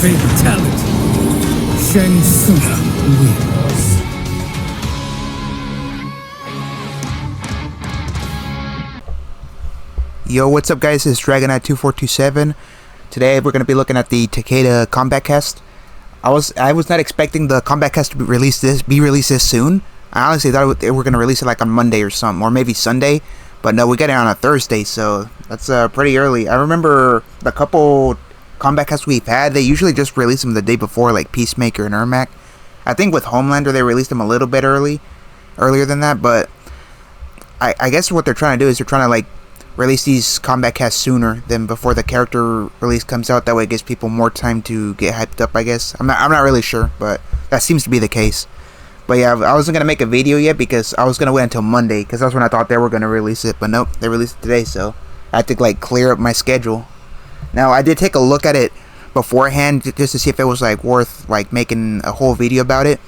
Fatality. Shang Tsung wins. Yo, what's up guys, it's Dragonite2427. Today we're going to be looking at the Takeda combat cast. I was not expecting the combat cast to be released this soon. I honestly thought they were going to release it like on Monday or something, or maybe Sunday. But no, we got it on a Thursday, so that's pretty early. I remember the couple combat casts we've had, they usually just release them the day before, like Peacemaker and Ermac. I think with Homelander they released them a little bit earlier than that, but I guess what they're trying to do is they're trying to like release these combat casts sooner than before the character release comes out. That way it gives people more time to get hyped up, I guess. I'm not really sure, but that seems to be the case. But yeah, I wasn't gonna make a video yet because I was gonna wait until Monday, because that's when I thought they were gonna release it. But nope, they released it today, so I had to like clear up my schedule. Now I did take a look at it beforehand just to see if it was like worth like making a whole video about it,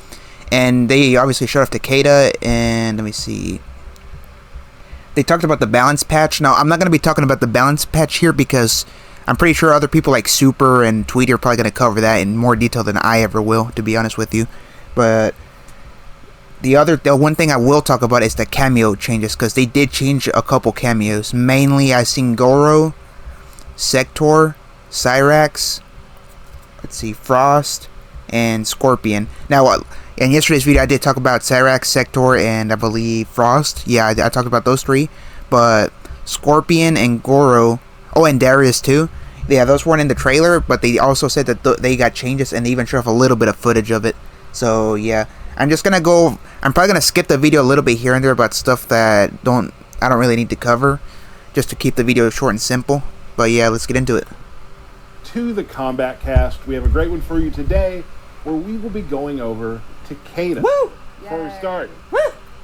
and they obviously showed off Takeda, and let me see. They talked about the balance patch. Now, I'm not going to be talking about the balance patch here because I'm pretty sure other people like Super and Tweety are probably going to cover that in more detail than I ever will, to be honest with you. But the one thing I will talk about is the cameo changes, because they did change a couple cameos. Mainly, I seen Goro, Sector, Cyrax, let's see, Frost, and Scorpion. Now, in yesterday's video, I did talk about Cyrax, Sector, and I believe Frost. Yeah, I talked about those three. But Scorpion and Goro, oh, and Darius too. Yeah, those weren't in the trailer, but they also said that they got changes, and they even showed off a little bit of footage of it. So yeah, I'm probably gonna skip the video a little bit here and there about stuff that I don't really need to cover, just to keep the video short and simple. But yeah, let's get into it. To the combat cast, we have a great one for you today, where we will be going over Takeda. Woo! Before we start, Woo!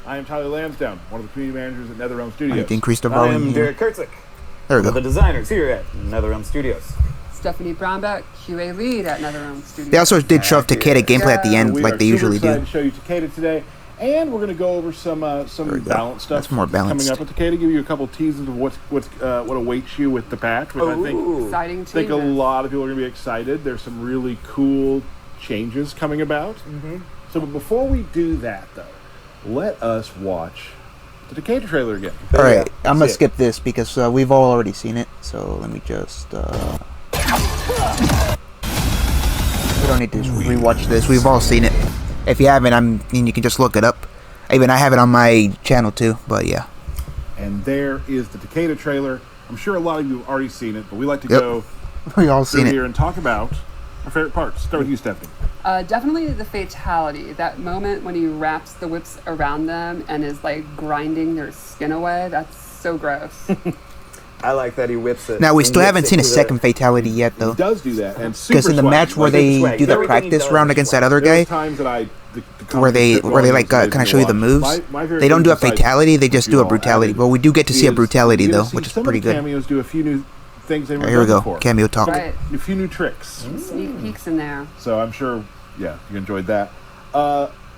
I am Tyler Lansdowne, one of the community managers at NetherRealm Studios. I need to increase the I volume am here. Derek Kurtzik, There we one of go. the designers here at NetherRealm Studios. Stephanie Brownback, QA lead at NetherRealm Studios. They also did show off Takeda gameplay at the end, We like are they usually super do. excited to show you Takeda today, and we're going to go over some we go. balanced stuff. That's more balanced. Coming up with Takeda, give you a couple teasers of what awaits you with the patch, which I Exciting think a changes. lot of people are going to be excited. There's some really cool changes coming about. So, but before we do that, though, let us watch the Takeda trailer again. Alright, I'm gonna see it. skip this because we've all already seen it. So let me just. We don't need to rewatch this. We've all seen it. If you haven't, you can just look it up. Even I have it on my channel too. But yeah. And there is the Takeda trailer. I'm sure a lot of you have already seen it, but we like to go We all through seen it. here and talk about our favorite parts. Start with you, Stephanie. Definitely the fatality. That moment when he wraps the whips around them and is like grinding their skin away. That's so gross. I like that he whips it. Now we and still whips haven't it seen a to the- second fatality yet, He though. does do that, and Because in the match where they do the Everything he practice does round is against that swag. other guy, times that where they like kind of show you the moves, they don't do a fatality. They just do a brutality. But we do get to see a brutality though, which is pretty good. Cameos do a few new things they Here we go, cameo talk. Right. A few new tricks. Sneak peeks in there. So I'm sure, yeah, you enjoyed that.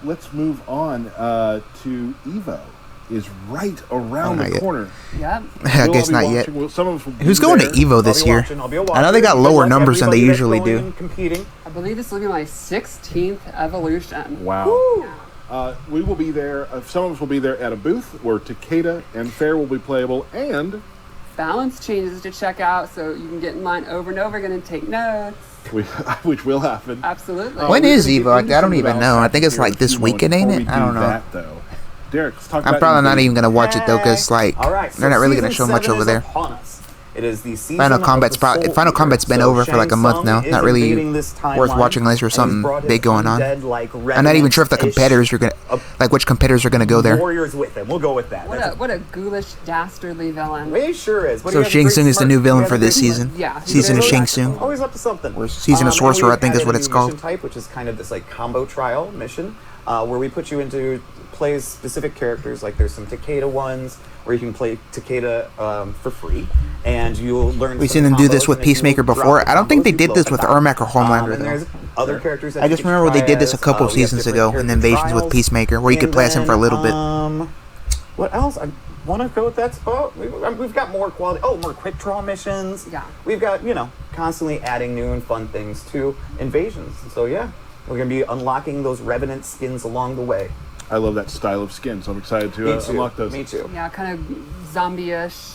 Let's move on to Evo. Is right around not the yet. corner. Yep. I We'll guess all be not yet. watching. Some of us will be Who's going to there. Evo this year? I'll be a I know they got watcher. lower Good luck, numbers than they everybody that's usually going do. and competing. I believe this will be my 16th evolution. Wow. We will be there. Some of us will be there at a booth where Takeda and Fair will be playable, and Balance changes to check out, so you can get in line over and over again and take notes. which will happen. Absolutely. When We're is gonna get Evo? into I don't some even of the know. I balance think it's here in like a this few moments. weekend, ain't Before it? we I don't do know. that, though, Derek, let's talk I'm about probably not Evo. even gonna watch it though, cause like All right, they're not really gonna season show much 7 over is there. upon us. It is the season Final of Combat's the Soul Final Combat's been Eater. over for like a month now. Shang Not Tsung really is invading this worth timeline, watching unless there's and he's something brought his big going on. undead-like I'm not even sure if the remnants-ish competitors are gonna like which competitors are gonna go there. warriors with him. We'll go with that. What a ghoulish, dastardly villain. He sure is. But So he has a Shang great Tsung is the smirk. new He villain has for a this great season. smirk. Yeah. Season of Shang Tsung. Always up to something. Or Season of And Sorcerer, we've I think is added what a it's new called. mission type, which is kind of this like combo trial mission, where we put you into play specific characters. Like there's some Takeda ones where you can play Takeda for free, and you'll learn. We've some seen them do combos, this with and then Peacemaker you'll drop before. the I don't think combos they you did will this with adopt. Ermac or Homelander, And there's though. other characters that I you just can remember they try did this a as. couple We have seasons different ago in character Invasions with trials. Peacemaker, where you could And play as him for a little bit. What else? want to go with that spot. We've got more quality. Oh, more quick draw missions. Yeah. We've got, constantly adding new and fun things to Invasions. So yeah, we're going to be unlocking those Revenant skins along the way. I love that style of skin, so I'm excited to unlock those. Me too. Yeah, kind of zombie-ish,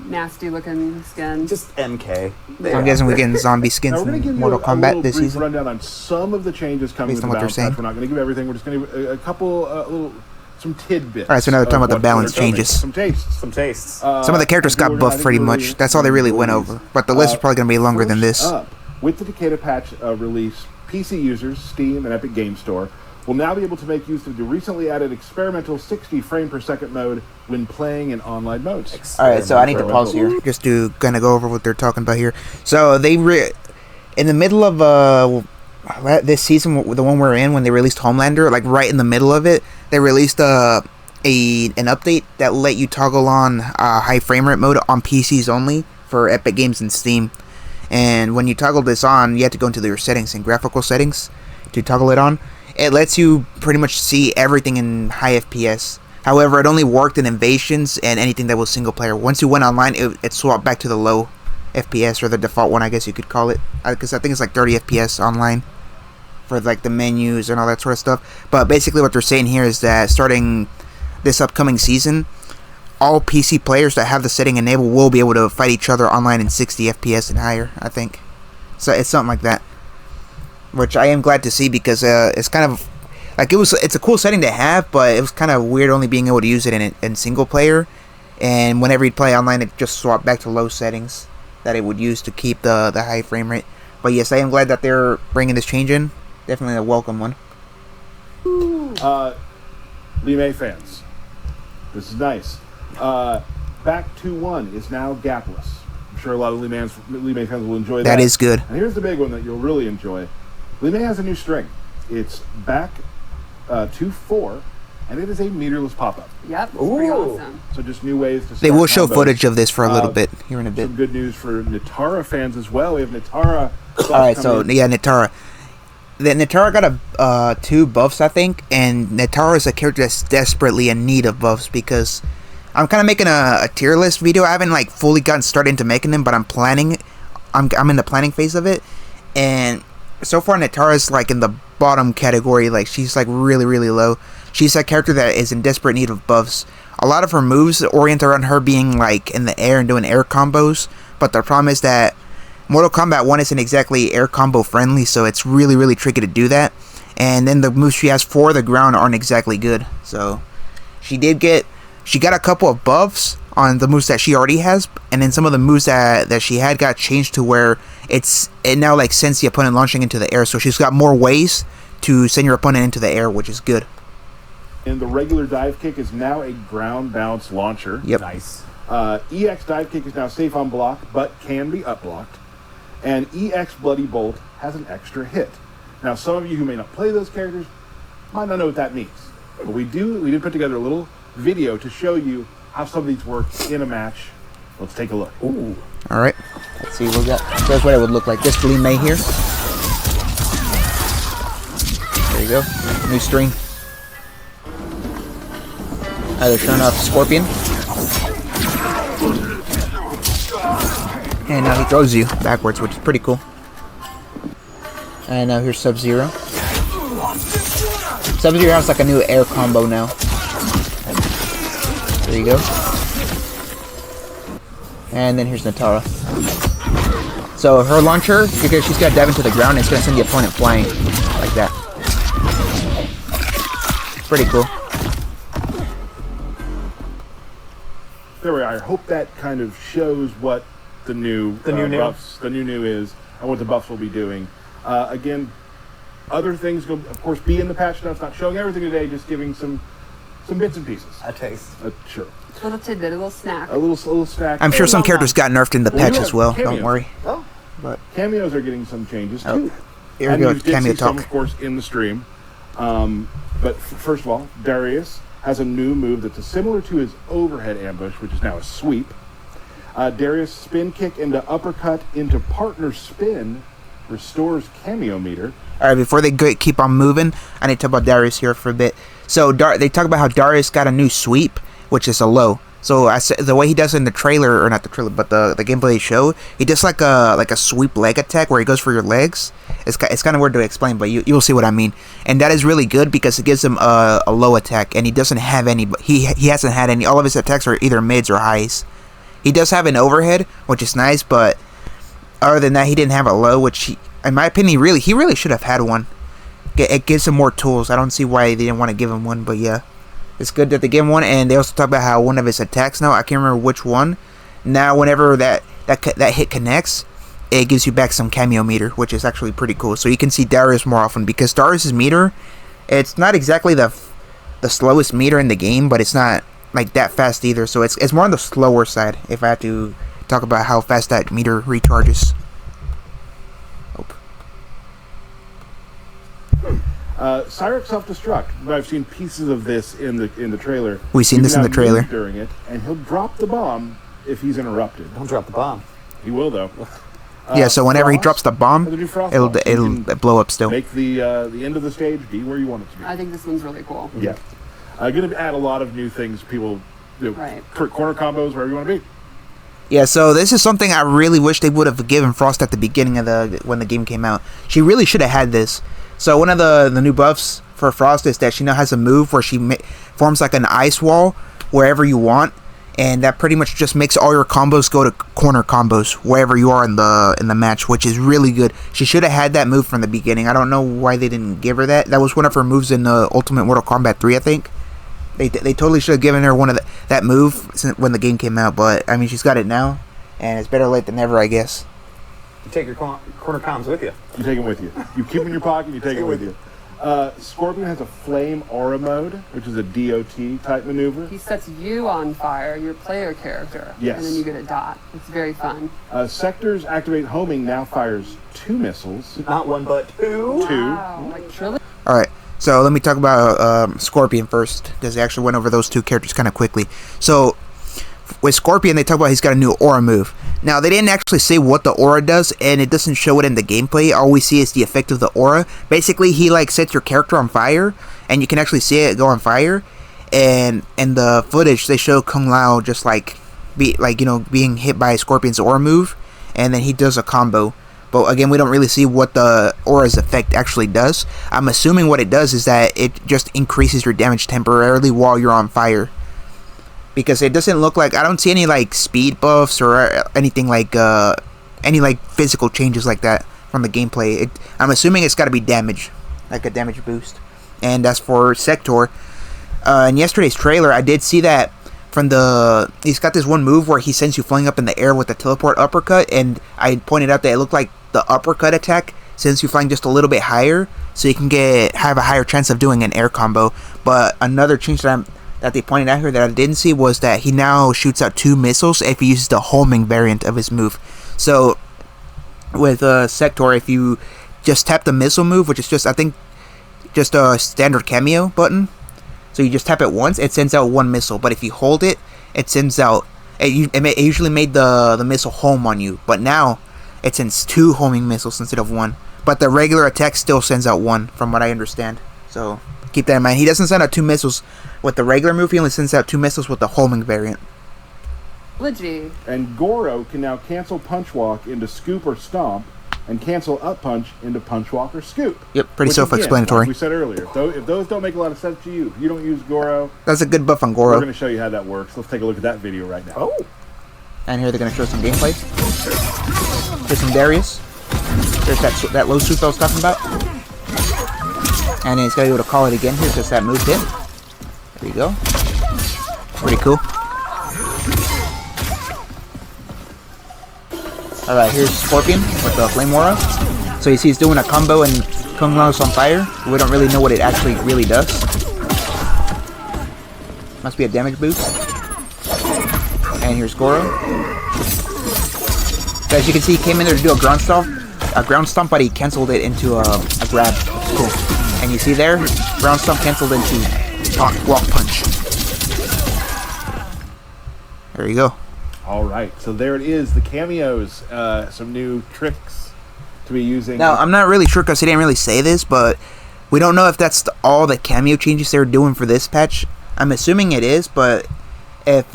nasty-looking skin. Just MK. I'm guessing we're getting zombie skins Now we're going to in give Mortal you a Kombat little this brief season. rundown on some of the changes coming Based with on the what they're balance saying. patch. We're not going to give everything. We're just going to some tidbits. Alright, so now they're talking of about the what balance they're coming. changes. Some tastes. Some tastes. Some of the characters got buffed pretty much. That's all they really went over. But the list is probably going to be longer than this. First up, with the Takeda patch release, PC users, Steam, and Epic Game Store will now be able to make use of the recently added experimental 60 frame per second mode when playing in online modes. Alright, so I need to pause here just to kind of go over what they're talking about here. So they in the middle of this season, the one we're in, when they released Homelander, like right in the middle of it, they released an update that let you toggle on high frame rate mode on PCs only for Epic Games and Steam. And when you toggle this on, you have to go into your settings and graphical settings to toggle it on. It lets you pretty much see everything in high FPS. However, it only worked in Invasions and anything that was single player. Once you went online, it swapped back to the low FPS, or the default one, I guess you could call it. Because I think it's like 30 FPS online for like the menus and all that sort of stuff. But basically what they're saying here is that starting this upcoming season, all PC players that have the setting enabled will be able to fight each other online in 60 FPS and higher, I think. So it's something like that, which I am glad to see, because it's kind of like it's a cool setting to have, but it was kind of weird only being able to use it in single player, and whenever you'd play online, it just swapped back to low settings that it would use to keep the high frame rate. But yes, I am glad that they're bringing this change in. Definitely a welcome one. Lee May fans, this is nice. Back 2-1 is now gapless. I'm sure a lot of Lee May fans will enjoy that. That is good. And here's the big one that you'll really enjoy. Lee May has a new string. It's back 2-4, and it is a meterless pop-up. Yep, it's pretty Ooh. awesome. So just new ways to They start will show combos. footage of this for a little bit here in a bit. Some good news for Natara fans as well. We have Natara. Alright, so yeah, Natara. Natara got 2 buffs, I think, and Natara is a character that's desperately in need of buffs, because I'm kind of making a tier list video. I haven't like fully gotten started into making them, but I'm planning. I'm in the planning phase of it, and so far Natara's like in the bottom category. Like she's like really low. She's a character that is in desperate need of buffs. A lot of her moves orient around her being like in the air and doing air combos, but the problem is that Mortal Kombat 1 isn't exactly air combo friendly, so it's really tricky to do that. And then the moves she has for the ground aren't exactly good. So she got a couple of buffs on the moves that she already has, and then some of the moves that she had got changed to where it now like sends the opponent launching into the air. So she's got more ways to send your opponent into the air, which is good. And the regular dive kick is now a ground bounce launcher. Yep. Nice. EX dive kick is now safe on block, but can be up blocked. And EX Bloody Bolt has an extra hit. Now, some of you who may not play those characters might not know what that means. But we did put together a little video to show you how some of these work in a match. Let's take a look. Ooh. Alright, let's see what we got. So that's what it would look like. This Lee May here. There you go. New string. They're showing off Scorpion. And now he throws you backwards, which is pretty cool. And now here's Sub-Zero. Sub-Zero has like a new air combo now. There you go. And then here's Natara. So her launcher, because she's got to dive into the ground, it's going to send the opponent flying like that. Pretty cool. There we are. I hope that kind of shows what the new buffs, the new is, and what the buffs will be doing. Again, other things will, of course, be in the patch notes. Not showing everything today, just giving some bits and pieces. A taste. Sure. A little tidbit, a little snack. A little snack. I'm sure some well characters got nerfed in the patch as well. cameos. Don't worry. Oh. But Cameos are getting some changes Oh, too. here we And go. you did Cameo see some, talk. of course, in the stream. But first of all, Darius has a new move that's similar to his overhead ambush, which is now a sweep. Darius' spin kick into uppercut into partner spin restores cameo meter. Alright, before they keep on moving, I need to talk about Darius here for a bit. So they talk about how Darius got a new sweep, which is a low. So I said the way he does it in the trailer, or not the trailer, but the gameplay show, he does like a sweep leg attack where he goes for your legs. It's kind of weird to explain, but you'll see what I mean. And that is really good because it gives him a low attack, and he doesn't have any. But he hasn't had any. All of his attacks are either mids or highs. He does have an overhead, which is nice, but other than that, he didn't have a low, which in my opinion, he really should have had one. It gives him more tools. I don't see why they didn't want to give him one, but yeah. It's good that they give him one, and they also talk about how one of his attacks now, I can't remember which one. Now, whenever that hit connects, it gives you back some cameo meter, which is actually pretty cool. So you can see Darius more often, because Darius's meter, it's not exactly the slowest meter in the game, but it's not like that fast either. So it's more on the slower side, if I have to talk about how fast that meter recharges. Cyrex self-destruct. I've seen pieces of this in the trailer. We've seen this in the trailer. During it, and he'll drop the bomb if he's interrupted. Don't drop the bomb. He will, though. Yeah, so whenever he drops the bomb, Has a new frost it'll boss. it'll You can blow up still. Make the end of the stage be where you want it to be. I think this one's really cool. Yeah. Going to add a lot of new things. People do. Right. Corner combos, wherever you want to be. Yeah, so this is something I really wish they would have given Frost at the beginning of when the game came out. She really should have had this. So one of the new buffs for Frost is that she now has a move where she forms like an ice wall wherever you want, and that pretty much just makes all your combos go to corner combos wherever you are in the match, which is really good. She should have had that move from the beginning. I don't know why they didn't give her that. That was one of her moves in Ultimate Mortal Kombat 3, I think. They totally should have given her one of that move when the game came out, but I mean, she's got it now, and it's better late than never, I guess. You take your corner comms with you. You take them with you. You keep them in your pocket, you take it with you. Scorpion has a flame aura mode, which is a DOT type maneuver. He sets you on fire, your player character. Yes. And then you get a dot. It's very fun. Sectors activate homing now fires 2 missiles. Not one, but two. Wow. Like truly? Alright, so let me talk about Scorpion first, because they actually went over those two characters kind of quickly. So, with Scorpion, they talk about he's got a new aura move. Now, they didn't actually say what the aura does, and it doesn't show it in the gameplay. All we see is the effect of the aura. Basically, he like sets your character on fire, and you can actually see it go on fire. And in the footage, they show Kung Lao just being hit by Scorpion's aura move, and then he does a combo. But again, we don't really see what the aura's effect actually does. I'm assuming what it does is that it just increases your damage temporarily while you're on fire. Because it doesn't look like, I don't see any like speed buffs or anything like any like physical changes like that from the gameplay. I'm assuming it's got to be damage, like a damage boost. And as for Sector, in yesterday's trailer, I did see that he's got this one move where he sends you flying up in the air with the teleport uppercut, and I pointed out that it looked like the uppercut attack sends you flying just a little bit higher, so you can have a higher chance of doing an air combo. But another change that they pointed out here that I didn't see was that he now shoots out 2 missiles if he uses the homing variant of his move. So with Sector, if you just tap the missile move, which is just a standard cameo button, so you just tap it once, it sends out 1 missile. But if you hold it, it sends out. It usually made the missile home on you, but now it sends 2 homing missiles instead of 1. But the regular attack still sends out 1, from what I understand. So keep that in mind. He doesn't send out 2 missiles with the regular move. He only sends out 2 missiles with the homing variant. Legit. And Goro can now cancel Punch Walk into Scoop or Stomp, and cancel Up Punch into Punch Walk or Scoop. Yep, pretty Which, self-explanatory. Again, like we said earlier, if those don't make a lot of sense to you, if you don't use Goro, That's a good buff on we're Goro. going to show you how that works. Let's take a look at that video right now. Oh. And here they're going to show some gameplay. Here's some Darius. There's that low swoop I was talking about. And he's got to be able to call it again here because that moved in. There you go. Pretty cool. Alright, here's Scorpion with the Flame Aura. So you see he's doing a combo and Kung Lao's on fire. We don't really know what it actually really does. Must be a damage boost. And here's Goro. So as you can see, he came in there to do a ground stomp, but he canceled it into a grab. Cool. And you see there, ground stomp canceled into walk punch. There you go. All right, so there it is, the cameos, some new tricks to be using. Now, I'm not really sure because he didn't really say this, but we don't know if that's all the cameo changes they're doing for this patch. I'm assuming it is, but if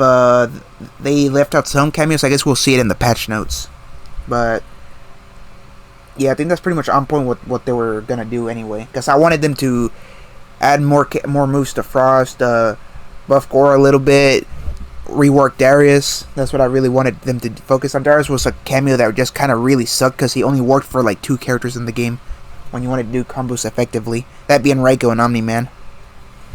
they left out some cameos, I guess we'll see it in the patch notes. But yeah, I think that's pretty much on point with what they were gonna do anyway. Because I wanted them to add more moves to Frost, buff Gore a little bit, rework Darius. That's what I really wanted them to focus on. Darius was a cameo that just kind of really sucked because he only worked for like 2 characters in the game when you wanted to do combos effectively. That being Raiko and Omni-Man.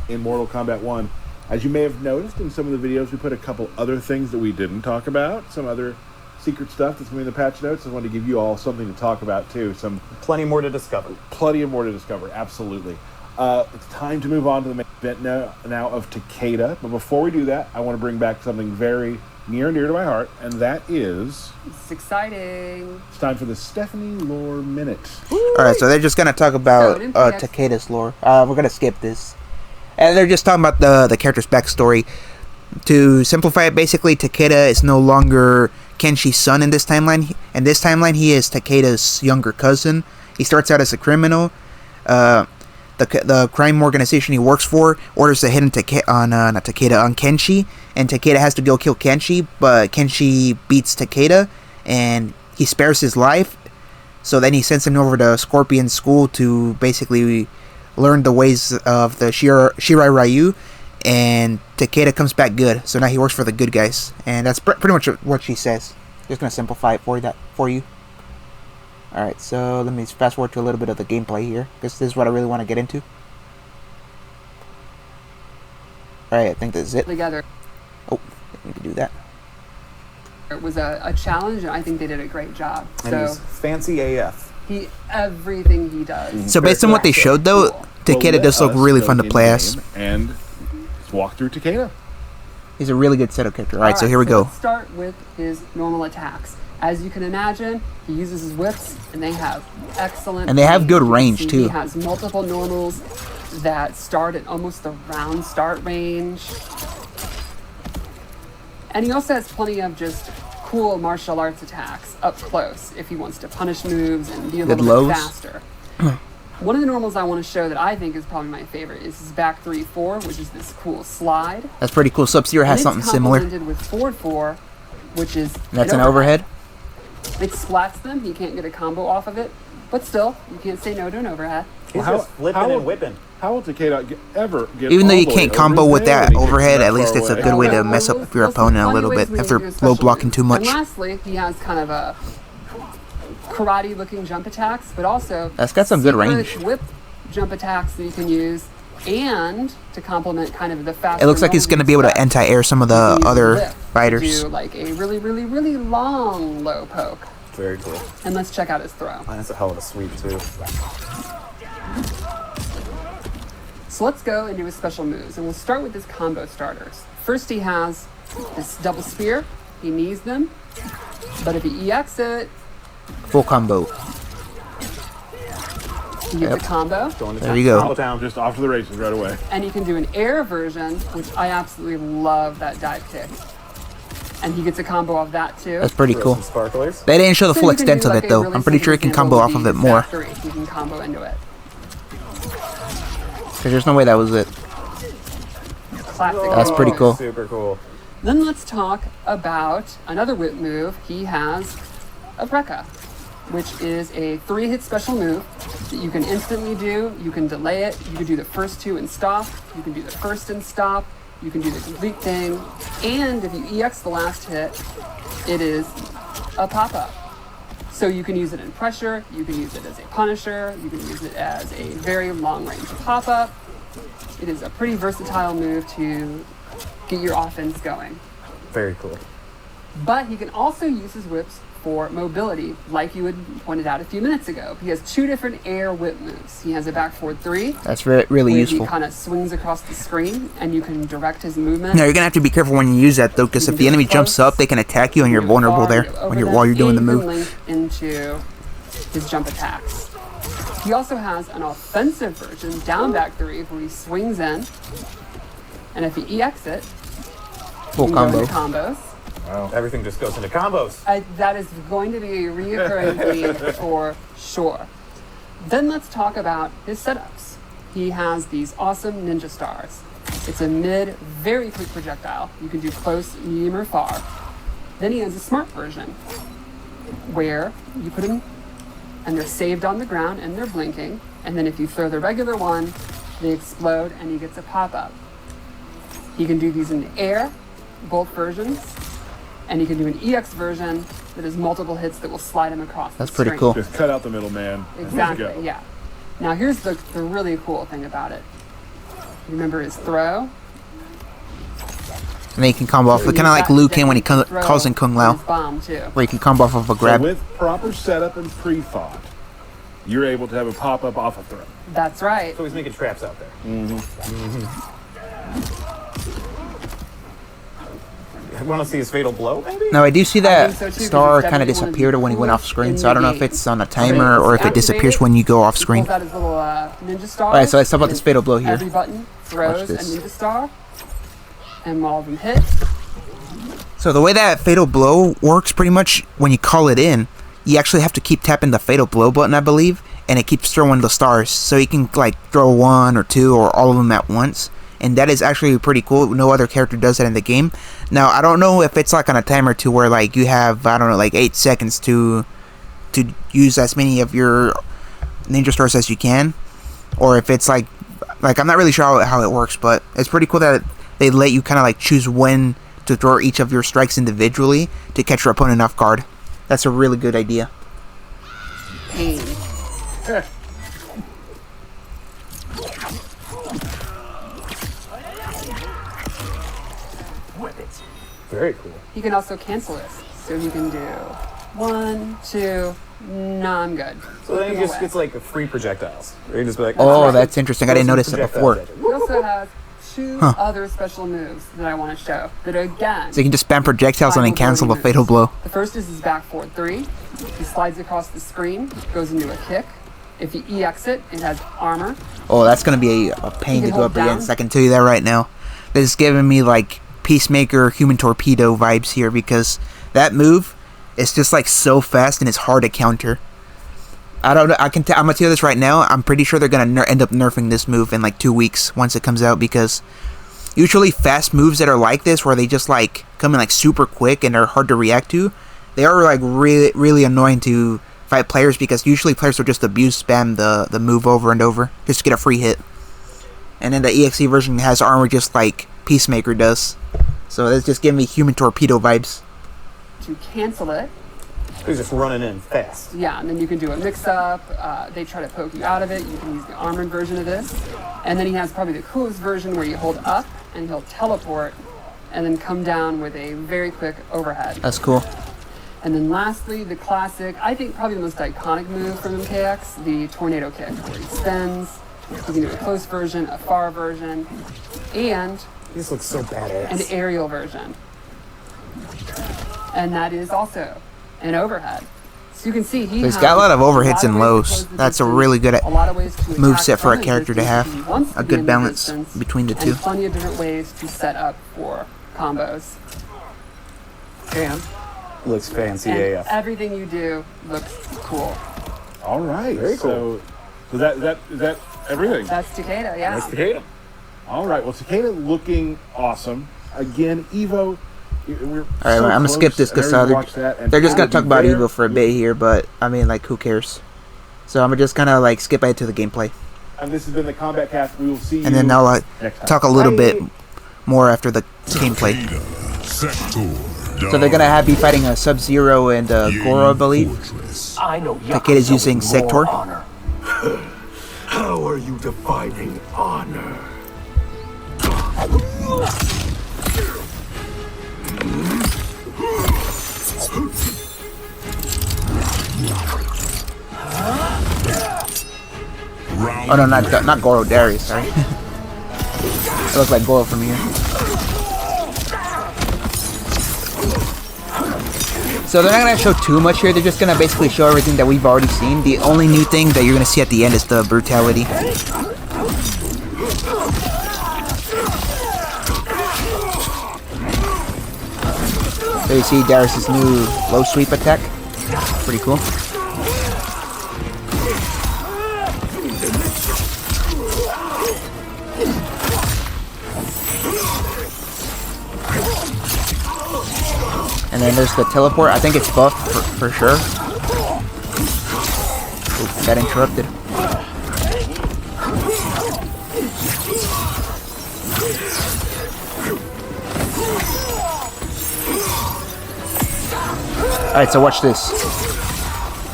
In Mortal Kombat 1, as you may have noticed in some of the videos, we put a couple other things that we didn't talk about, some other secret stuff that's going to be in the patch notes. I wanted to give you all something to talk about too. Plenty more to discover. Plenty more to discover, absolutely. It's time to move on to the main event now of Takeda. But before we do that, I want to bring back something very near and dear to my heart, and that is... It's exciting. It's time for the Stephanie Lore Minute. Alright, so they're just going to talk about So, Takeda's lore. We're going to skip this. And they're just talking about the character's backstory. To simplify it, basically, Takeda is no longer Kenshi's son in this timeline. In this timeline, he is Takeda's younger cousin. He starts out as a criminal. The crime organization he works for orders a hit on Kenshi, and Takeda has to go kill Kenshi, but Kenshi beats Takeda, and he spares his life. So then he sends him over to Scorpion School to basically learn the ways of the Shirai Ryu, and Takeda comes back good. So now he works for the good guys, and that's pretty much what she says. Just gonna simplify it for you. Alright, so let me fast forward to a little bit of the gameplay here, because this is what I really want to get into. Alright, I think this is it. Together. Oh, I need to do that. It was a challenge, and I think they did a great job. And So he's fancy AF. everything he does. So based on what they showed, though, Takeda does look really fun to play as. And let's walk through Takeda. He's a really good setup character. Alright, so Alright, here we go. Let's start with his normal attacks. As you can imagine, he uses his whips, and they have excellent... And they have good range, See, too. He has multiple normals that start at almost the round start range. And he also has plenty of just cool martial arts attacks up close if he wants to punish moves and be a Good little bit lows. faster. One of the normals I want to show that I think is probably my favorite is his back 3-4, which is this cool slide. That's pretty cool. Sub-Zero has something similar. And it's complemented with forward 4, which is... That's an overhead. It splats them. You can't get a combo off of it. But still, you can't say no to an overhead. He's just flipping and whipping. How will Takeda ever get Even though all you the way can't over combo his with head that when he gets overhead, that at least far it's a away? good way to Well, mess up there's your some opponent a funny little ways bit when if you they're do low special blocking moves. too much. And lastly, he has kind of a karate-looking jump attacks, but also That's got some good secret range. whip jump attacks that you can use, and to complement kind of the faster. It looks like he's going to be able to anti-air some of you the can use other whip to fighters. do like a really, really, really long low poke. Very cool. And let's check out his throw. And that's a hell of a sweep, too. So let's go into his special moves, and we'll start with his combo starters. First, he has this double spear. He knees them, but if he EX it, Full combo. you get the combo. Going to There you go. Combo town. Just off to the races right away. And you can do an air version, which I absolutely love that dive kick. And he gets a combo off that too. That's pretty Throw cool. some sparklers. They didn't show the So full you can extent do of like it, a though. really I'm pretty sure you simple can combo off example of it would be more. his back three. You can combo into it. Because there's no way that was it. Classic. That's pretty move. cool. Super cool. Then let's talk about another whip move. He has a Rekka, which is a 3-hit special move that you can instantly do. You can delay it. You can do the first 2 and stop. You can do the first and stop. You can do the complete thing. And if you EX the last hit, it is a pop-up. So you can use it in pressure. You can use it as a punisher. You can use it as a very long-range pop-up. It is a pretty versatile move to get your offense going. Very cool. But he can also use his whips for mobility, like you had pointed out a few minutes ago. He has 2 different air whip moves. He has a back forward 3, That's really where useful. he kind of swings across the screen, and you can direct his movement. Now you're gonna have to be careful when you use that though, because if the enemy jumps up, they can attack you, and you're Move vulnerable far, there move over when them, while you're doing the and you move. can link into his jump attacks. He also has an offensive version, down back 3, where he swings in, and if he EX it, Full you can go combo. into combos. Everything just goes into combos. That is going to be a reoccurring theme for sure. Then let's talk about his setups. He has these awesome ninja stars. It's a mid, very quick projectile. You can do close, medium, or far. Then he has a smart version, where you put them, and they're saved on the ground, and they're blinking. And then if you throw the regular one, they explode, and he gets a pop-up. He can do these in the air, both versions, and he can do an EX version that has multiple hits that will slide him across. That's the pretty screen. cool. Just cut out the middle man. Exactly, yeah. Now here's the really cool thing about it. Remember his throw? And then you can combo off, kind of like Liu Kang when he calls in Kung Lao, His bomb too. where you can combo off of a So grab. with proper setup and pre-thought, you're able to have a pop-up off a throw. That's right. So he's making traps out there. Want to see his fatal blow, maybe? Now I do see I that think so, too, 'cause star it's kind of definitely one of the disappeared when he went off coolest screen, in so I don't know the if game. it's on a timer or if it disappears when you go off He screen. pulls out his little ninja star. Alright, so let's talk about this fatal blow here. Every button throws a this. ninja star, and all of them hit. So the way that fatal blow works, pretty much when you call it in, you actually have to keep tapping the fatal blow button, I believe, and it keeps throwing the stars, so you can like throw one or two or all of them at once. And that is actually pretty cool. No other character does that in the game. Now I don't know if it's like on a timer to where like you have, I don't know, like 8 seconds to use as many of your ninja stars as you can, or if it's like I'm not really sure how it works, but it's pretty cool that they let you kind of like choose when to throw each of your strikes individually to catch your opponent off guard. That's a really good idea. Pain. Very cool. He can also cancel this, so he can do 1, 2. No, I'm good. So then he Go just away. gets like free projectiles. Or he just be like, Oh, right. that's interesting. I didn't notice it before. He also has two other special moves that I want to show. That again. So you can just spam projectiles and then cancel the fatal blow. The first is his back forward 3. He slides across the screen, goes into a kick. If you EX it, it has armor. Oh, that's going to be a pain to You can go hold up against. down. I can tell you that right now. This is giving me like Peacemaker, Human Torpedo vibes here, because that move is just like so fast and it's hard to counter. I don't know. I'm going to tell you this right now. I'm pretty sure they're going to end up nerfing this move in like 2 weeks once it comes out, because usually fast moves that are like this, where they just like come in like super quick and are hard to react to, they are like really annoying to fight players, because usually players will just abuse spam the move over and over just to get a free hit. And then the EXE version has armor just like Peacemaker does. So it's just giving me Human Torpedo vibes. To cancel it, he's just running in fast. yeah, and then you can do a mix-up. They try to poke you out of it. You can use the armored version of this. And then he has probably the coolest version where you hold up and he'll teleport and then come down with a very quick overhead. That's cool. And then lastly, the classic, I think probably the most iconic move from MKX, the tornado kick, where he spins. You can do a close version, a far version, and He just looks so badass. an aerial version. And that is also an overhead. So you can see He's got a lot of overhits and lows. That's a really good move set for a character to have. A good balance between the two. And plenty of different ways to set up for combos. And looks fancy And AF. everything you do looks cool. All right. Very cool. So is that everything? That's Takeda, yeah. That's Takeda. All right. Well, Takeda looking awesome. Again, Evo. We're Alright, I'm gonna skip this because they're just gonna talk about Evo for a bit here, but I mean, like, who cares? So I'm just gonna like skip ahead to the gameplay, And this has been the Combat Cast. We will see you and then I'll next time. talk a little bit more after the gameplay. So they're gonna be fighting a Sub-Zero and Goro, I believe. I know Takeda's using Sector. honor. How are you defining honor? Oh no, not Goro, Darius, sorry. It looks like Goro from here. So they're not going to show too much here, they're just going to basically show everything that we've already seen. The only new thing that you're going to see at the end is the brutality. So you see Darius' new low sweep attack. Pretty cool. And then there's the teleport. I think it's buffed for sure. Ooh, got interrupted. Alright, so watch this.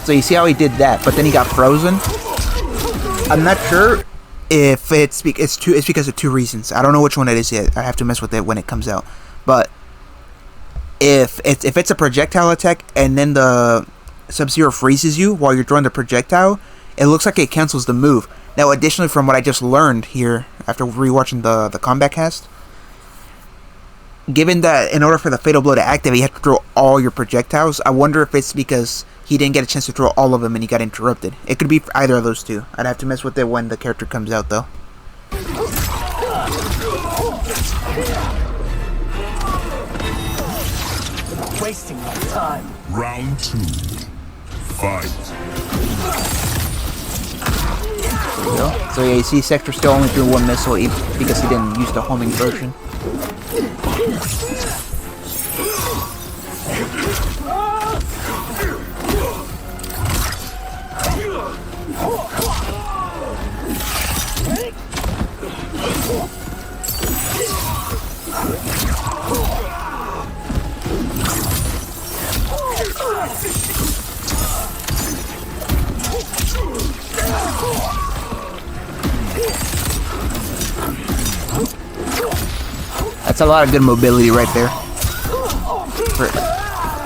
So you see how he did that, but then he got frozen? I'm not sure if it's because of two reasons. I don't know which one it is yet. I have to mess with it when it comes out. But if it's a projectile attack and then the Sub-Zero freezes you while you're throwing the projectile, it looks like it cancels the move. Now, additionally, from what I just learned here after rewatching the combat cast, given that in order for the Fatal Blow to activate, you have to throw all your projectiles, I wonder if it's because he didn't get a chance to throw all of them and he got interrupted. It could be either of those two. I'd have to mess with it when the character comes out, though. Wasting my time. Round 2. Fight. There we go. So yeah, you see Sector still only threw one missile because he didn't use the homing version. That's a lot of good mobility right there.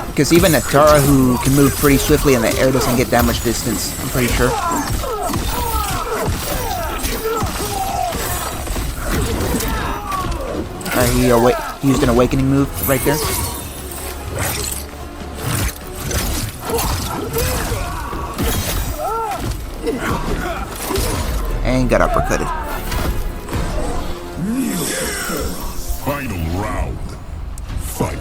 Because even Atara, who can move pretty swiftly in the air, doesn't get that much distance, I'm pretty sure. He used an awakening move right there. And got uppercutted. Final round. Fight.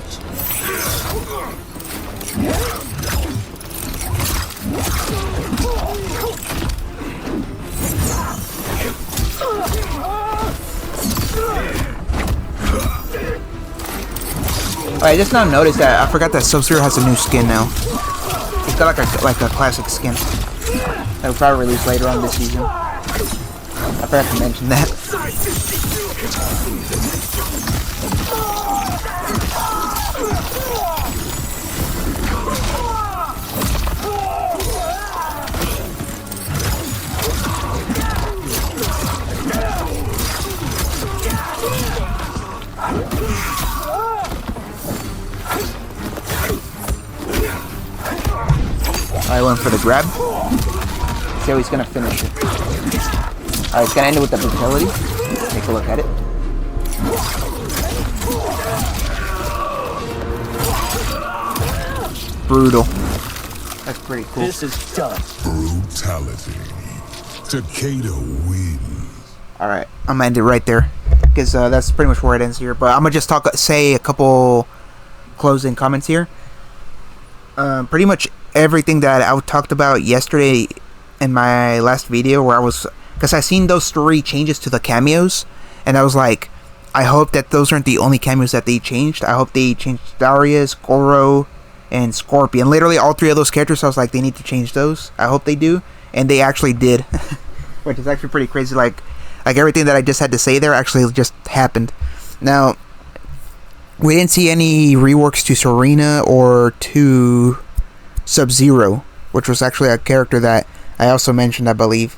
I just now noticed that I forgot that Sub-Zero has a new skin now. It's got like a classic skin that will probably release later on this season. I forgot to mention that. I went for the grab. See how he's gonna finish it. Alright, it's gonna end it with the brutality. Take a look at it. Brutal. That's pretty cool. This is done. Brutality. Takeda wins. Alright, I'm gonna end it right there. Because that's pretty much where it ends here. But I'm gonna just say a couple closing comments here. Pretty much everything that I talked about yesterday in my last video, where I was, because I seen those story changes to the cameos, and I was like, I hope that those aren't the only cameos that they changed. I hope they changed Darius, Goro, and Scorpion. Literally all three of those characters, I was like, they need to change those. I hope they do, and they actually did, which is actually pretty crazy. Like everything that I just had to say there actually just happened. Now, we didn't see any reworks to Serena or to Sub-Zero, which was actually a character that I also mentioned, I believe.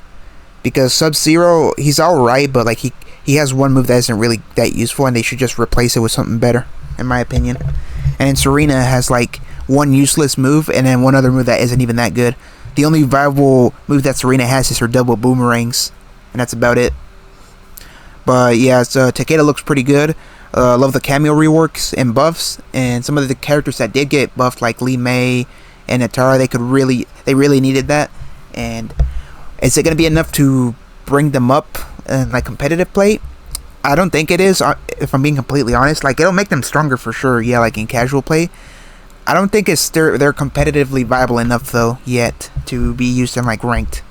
Because Sub-Zero, he's alright, but like he has one move that isn't really that useful, and they should just replace it with something better, in my opinion. And Serena has like one useless move, and then one other move that isn't even that good. The only viable move that Serena has is her double boomerangs, and that's about it. But yeah, so Takeda looks pretty good. Love the cameo reworks and buffs, and some of the characters that did get buffed, like Lee May and Atara, they really needed that. And is it going to be enough to bring them up in like competitive play? I don't think it is, if I'm being completely honest. Like, it'll make them stronger for sure, yeah, like in casual play. I don't think they're competitively viable enough though yet to be used in like ranked.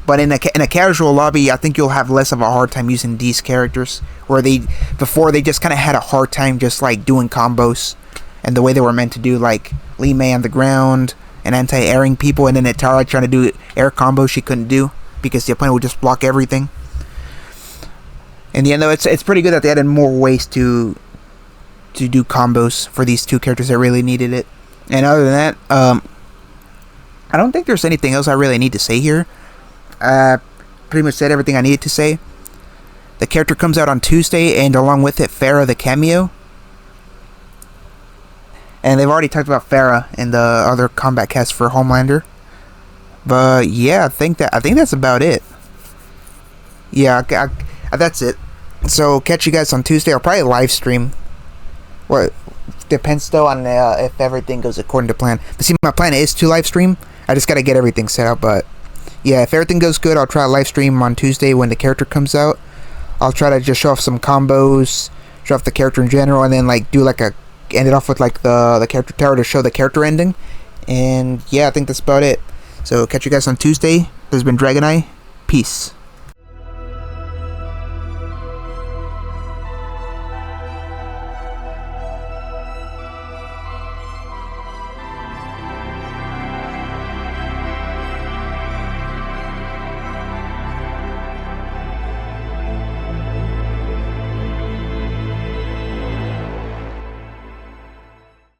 But in a casual lobby, I think you'll have less of a hard time using these characters, where before they just kind of had a hard time just like doing combos and the way they were meant to do, like Lee May on the ground and anti-airing people, and then Atara trying to do air combos she couldn't do because the opponent would just block everything. In the end, though, it's pretty good that they added more ways to do combos for these two characters that really needed it. And other than that, I don't think there's anything else I really need to say here. Pretty much said everything I needed to say. The character comes out on Tuesday, and along with it, Farah the cameo. And they've already talked about Farah in the other combat cast for Homelander. But yeah, I think that's about it. Yeah, that's it. So catch you guys on Tuesday. I'll probably live stream. What depends though on if everything goes according to plan. But see, my plan is to live stream. I just gotta get everything set up. But yeah, if everything goes good, I'll try to live stream on Tuesday when the character comes out. I'll try to just show off some combos, show off the character in general, and then like do like end it off with like the character tower to show the character ending. And yeah, I think that's about it. So catch you guys on Tuesday. This has been Dragon Eye. Peace.